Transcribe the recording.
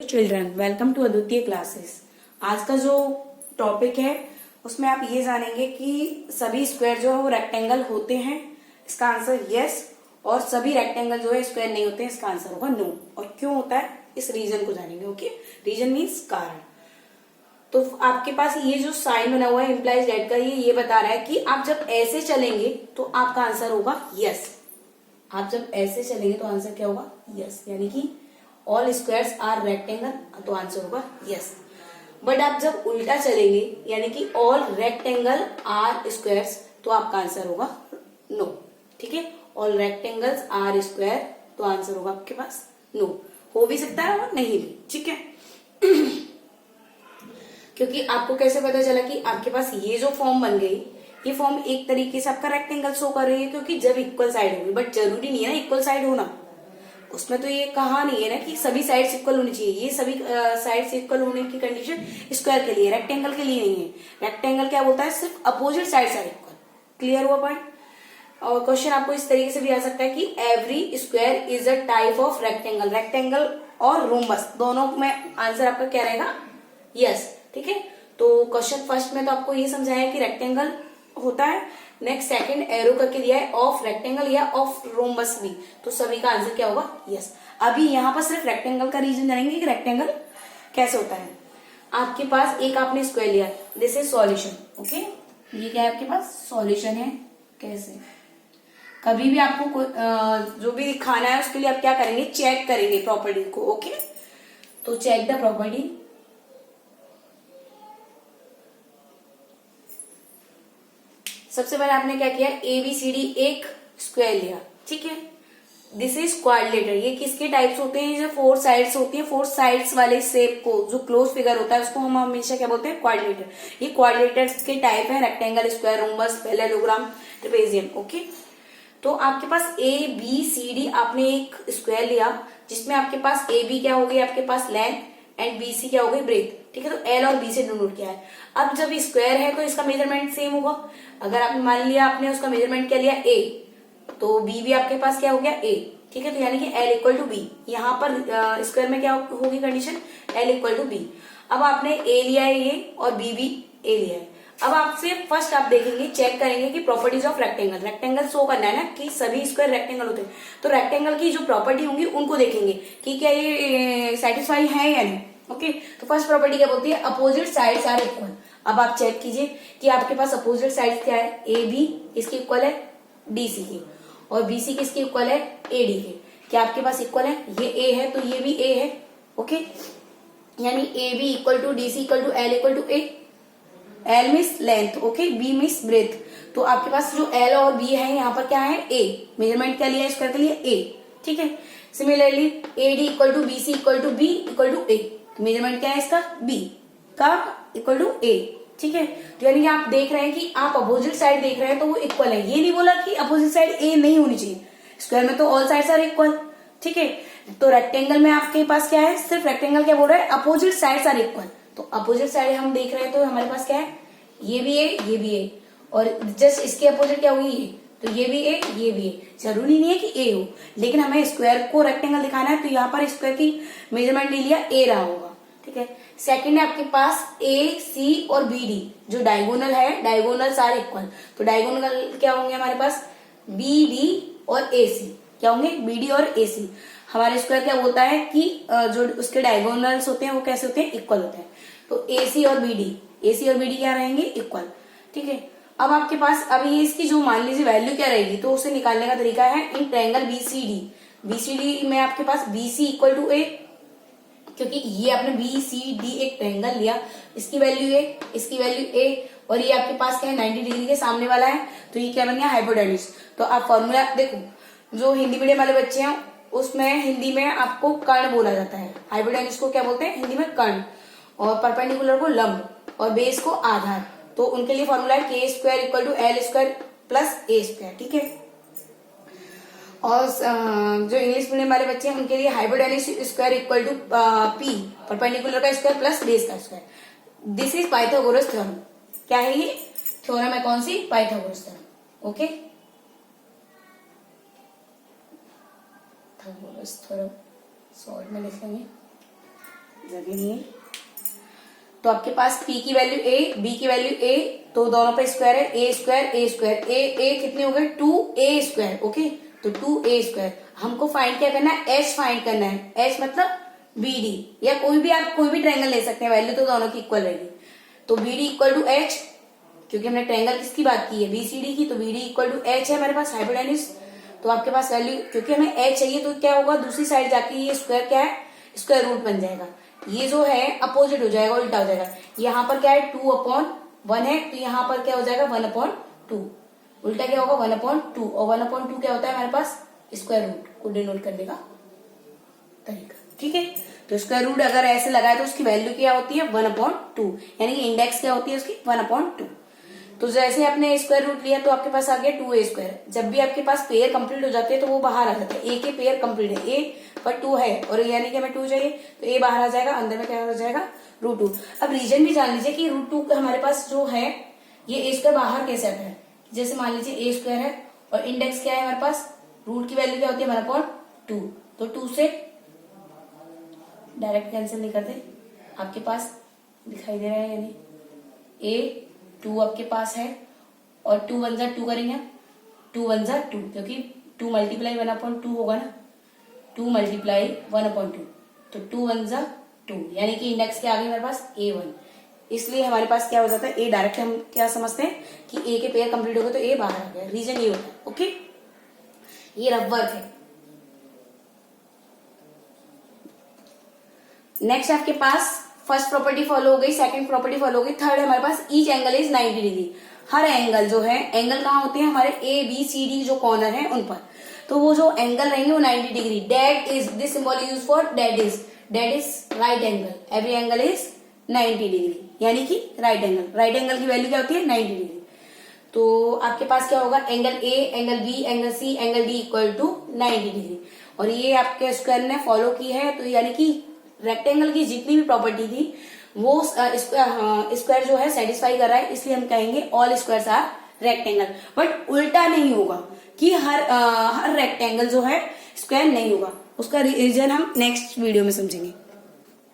Children welcome to अद्वितीय classes. आज का जो टॉपिक है उसमें आप ये जानेंगे कि सभी स्क्वायर जो है वो रेक्टेंगल होते हैं, इसका आंसर यस, और सभी रेक्टेंगल जो है स्क्वायर नहीं होते हैं, इसका आंसर होगा नो। और क्यों होता है इस रीजन को जानेंगे। ओके, रीजन मीन्स कारण। तो आपके पास ये जो साइन बना हुआ है इम्प्लाइज डेट का, ये बता रहा है कि आप जब ऐसे चलेंगे तो आपका आंसर होगा यस। आप जब ऐसे चलेंगे तो आंसर क्या होगा यस, यानी कि ऑल स्क्वायर्स आर रेक्टेंगल, तो आंसर होगा यस। बट आप जब उल्टा चलेंगे यानी कि ऑल रेक्टेंगल आर स्क्वायर्स, तो आपका आंसर होगा नो। ठीक है, ऑल रेक्टेंगल्स आर स्क्वायर, तो आंसर होगा आपके पास नो। हो भी सकता है और नहीं भी, ठीक है। क्योंकि आपको कैसे पता चला कि आपके पास ये जो फॉर्म बन गई, ये फॉर्म एक तरीके से आपका रेक्टेंगल शो कर रही है, क्योंकि जब इक्वल साइड होगी, बट जरूरी नहीं है ना इक्वल साइड होना। उसमें तो ये कहा नहीं है ना कि सभी साइड्स इक्वल होनी चाहिए। ये सभी साइड्स इक्वल होने की कंडीशन स्क्वायर के लिए, रेक्टेंगल के लिए नहीं है। रेक्टेंगल क्या बोलता है, सिर्फ opposite sides are equal. Clear हुआ पॉइंट। और क्वेश्चन आपको इस तरीके से भी आ सकता है कि every square is a type of rectangle. Rectangle और रोम्बस दोनों में आंसर आपका क्या रहेगा यस। ठीक है, तो क्वेश्चन फर्स्ट में तो आपको ये समझाया कि रेक्टेंगल होता है। नेक्स्ट सेकंड एरो करके दिया है ऑफ रेक्टेंगल या ऑफ रोम्बस भी, तो सभी का आंसर क्या होगा यस। अभी यहाँ पर सिर्फ रेक्टेंगल का रीजन जानेंगे कि रेक्टेंगल कैसे होता है। आपके पास एक आपने स्क्वायर लिया, दिस इज सॉल्यूशन। ओके, ये क्या है आपके पास सॉल्यूशन है। कैसे कभी भी आपको जो भी दिखाना है उसके लिए आप क्या करेंगे, चेक करेंगे प्रॉपर्टी को। ओके, तो चेक द प्रॉपर्टी। सबसे पहले आपने क्या किया, ABCD एक स्क्वायर लिया। ठीक है, दिस इज क्वाड्रिलेटर। ये किसके टाइप्स होते हैं, जो फोर साइड्स होती है, फोर साइड्स वाले शेप को जो क्लोज फिगर होता है उसको हम हमेशा क्या बोलते हैं क्वाड्रिलेटर। ये क्वाड्रिलेटर्स के टाइप है, rectangle, square, rhombus, parallelogram, trapezium. Okay, तो आपके पास ABCD आपने एक स्क्वायर लिया जिसमें आपके पास AB क्या हो गई आपके पास लेंथ एंड BC क्या हो गई ब्रेथ। ठीक है, तो L और B से डिनोट किया है। अब जब स्क्वायर है तो इसका मेजरमेंट सेम होगा। अगर आपने मान लिया आपने उसका मेजरमेंट क्या लिया A, तो B भी आपके पास क्या हो गया A। ठीक है, तो यानी कि L इक्वल टू B। यहाँ पर स्क्वायर में क्या होगी condition, L equal to B। अब आपने A लिया है ये और B भी A लिया है। अब आपसे फर्स्ट आप देखेंगे, चेक करेंगे कि properties of rectangle. Rectangle show करना है ना कि सभी स्क्वायर रेक्टेंगल होते हैं, तो रेक्टेंगल की जो प्रॉपर्टी होंगी उनको देखेंगे कि क्या ये सेटिस्फाई है या नहीं। ओके, तो फर्स्ट प्रॉपर्टी क्या बोलती है, अपोजिट साइड्स आर इक्वल। अब आप चेक कीजिए कि आपके पास अपोजिट साइड्स क्या है, AB इसके इक्वल है DC के, और BC किसके इक्वल है AD के। क्या आपके पास इक्वल है, ये A है तो ये भी A है। ओके, यानी AB equal to DC equal to L equal to A। L means length, okay, B means breadth. तो आपके पास जो L और B है यहाँ पर क्या है A। मेजरमेंट क्या लिया स्क्वायर के लिए A। ठीक है, similarly AD equal to BC equal to B equal to A। Measurement क्या है इसका B का इक्वल टू A। ठीक है, तो यानी कि आप देख रहे हैं कि आप अपोजिट साइड देख रहे हैं तो वो इक्वल है। ये नहीं बोला कि अपोजिट साइड A नहीं होनी चाहिए, स्क्वायर में तो ऑल साइड्स आर इक्वल। ठीक है, तो रेक्टेंगल में आपके पास क्या है, सिर्फ रेक्टेंगल क्या बोल रहा है, अपोजिट साइड्स आर इक्वल। तो अपोजिट साइड हम देख रहे हैं तो हमारे पास क्या है, ये भी है ये भी है, और जस्ट इसके अपोजिट क्या होगी ये, तो ये भी है ये भी है। जरूरी नहीं है कि A हो, लेकिन हमें स्क्वायर को रेक्टेंगल दिखाना है तो यहाँ पर स्क्वायर की मेजरमेंट ले लिया A रहा होगा। ठीक है, सेकंड है आपके पास AC और BD जो डायगोनल है, डायगोनल्स आर इक्वल। तो डायगोनल क्या होंगे हमारे पास, BD और AC क्या होंगे, BD और AC। हमारे स्क्वायर क्या बोलता है कि जो उसके डायगोनल्स होते हैं वो कैसे होते हैं, इक्वल होते हैं। तो AC और BD क्या रहेंगे इक्वल। ठीक है, अब आपके पास अब ये इसकी जो मान लीजिए वैल्यू क्या रहेगी, तो उसे निकालने का तरीका है इन ट्रायंगल BCD में आपके पास BC इक्वल टू A, क्योंकि ये आपने BCD एक ट्रायंगल लिया, इसकी वैल्यू A, इसकी वैल्यू A, और ये आपके पास क्या है 90 डिग्री के सामने वाला है, तो ये क्या बन गया हाइपोटेन्यूज। तो आप फॉर्मूला देखो, जो हिंदी मीडियम वाले बच्चे हैं उसमें हिंदी में आपको कर्ण बोला जाता है। हाइपोटेन्यूज को क्या बोलते हैं हिंदी में, कर्ण, और परपेंडिकुलर को लंब, और बेस को आधार। तो उनके लिए फॉर्मूला है K square equal to L square plus A square. ठीक है, और जो इंग्लिश मीडियम वाले बच्चे हैं उनके लिए hypotenuse square equal to P, perpendicular का स्क्वायर प्लस बेस का square. This is Pythagoras theorem. क्या है ये थ्योरम है, कौन सी, Pythagoras theorem. Okay, Pythagoras theorem short में लिख लेंगे। जगह नहीं है। तो आपके पास p की वैल्यू a, b की वैल्यू a, तो दोनों पे स्क्वायर है, a स्क्वायर a कितने हो गए 2a स्क्वायर। ओके, तो 2a स्क्वायर। हमको फाइंड क्या करना है, h फाइंड करना है। h मतलब BD, या कोई भी आप कोई भी ट्रायंगल ले सकते हैं, वैल्यू तो दोनों की इक्वल रहेगी। तो BD इक्वल टू h, क्योंकि हमने ट्रायंगल किसकी बात की है, BCD की, तो BD इक्वल टू h है हमारे पास हाइपोटेन्यूज। तो आपके पास वैल्यू, क्योंकि हमें h चाहिए, तो क्या होगा, दूसरी साइड जाके ये स्क्वायर क्या है, स्क्वायर रूट बन जाएगा। ये जो है अपोजिट हो जाएगा, उल्टा हो जाएगा। यहाँ पर क्या है 2/1 है, तो यहाँ पर क्या हो जाएगा 1/2। उल्टा क्या होगा 1/2, और 1/2 क्या होता है हमारे पास, स्क्वायर रूट को डिनोट करने का तरीका। ठीक है, तो स्क्वायर रूट अगर ऐसे लगाए तो उसकी वैल्यू क्या होती है 1/2, यानी कि इंडेक्स क्या होती है उसकी 1/2। तो जैसे आपने स्क्वायर रूट लिया तो आपके पास आ गया 2a स्क्वायर। जब भी आपके पास पेयर कंप्लीट हो जाते हैं तो वो बाहर आ जाता है। a के पेयर कंप्लीट है, a पर 2 है, और यानी कि हमें 2 चाहिए, तो a बाहर आ जाएगा, अंदर में क्या हो जाएगा √2। अब रीजन भी जान लीजिए कि √2 हमारे पास जो है ये a स्क्वायर बाहर कैसे आता है। जैसे मान लीजिए a स्क्वायर है और इंडेक्स क्या है हमारे पास, रूट की वैल्यू क्या होती है 1/2, तो 2 से डायरेक्ट कैंसिल नहीं करते, आपके पास दिखाई दे रहा है, यानी a 2 आपके पास है, और 2 1 2 करेंगे, 2 1 2, क्योंकि 2 मल्टीप्लाई 1/2 होगा ना, 2 मल्टीप्लाई 1/2, तो 2 1 2, यानी कि इंडेक्स के आगे हमारे पास a1। इसलिए हमारे पास क्या हो जाता है, a डायरेक्ट हम क्या समझते हैं कि a के पेयर कंप्लीट हो गए तो a बाहर आ गया, रीजन ये होता है। ओके, ये रफ वर्क है। नेक्स्ट आपके पास फर्स्ट प्रॉपर्टी फॉलो हो गई, सेकंड प्रॉपर्टी फॉलो हो गई, थर्ड हमारे पास ईच एंगल इज 90 डिग्री। हर एंगल जो है, एंगल कहाँ होते हैं हमारे ABCD जो कॉर्नर है उन पर, तो वो जो एंगल रहेंगे वो 90 degree. That is, this symbol use for that is right angle, every angle is 90 degree, यानी कि राइट एंगल। राइट एंगल की वैल्यू क्या होती है 90 डिग्री। तो आपके पास क्या होगा, angle A, angle B, angle C, angle D equal to 90 degree. और ये आपके स्क्वायर ने फॉलो की है, तो यानी कि रेक्टेंगल की जितनी भी प्रॉपर्टी थी वो स्क्वायर जो है सेटिस्फाई कर रहा है, इसलिए हम कहेंगे all squares are rectangle. But उल्टा नहीं होगा कि हर रेक्टेंगल जो है स्क्वायर नहीं होगा, उसका रीजन हम नेक्स्ट वीडियो में समझेंगे।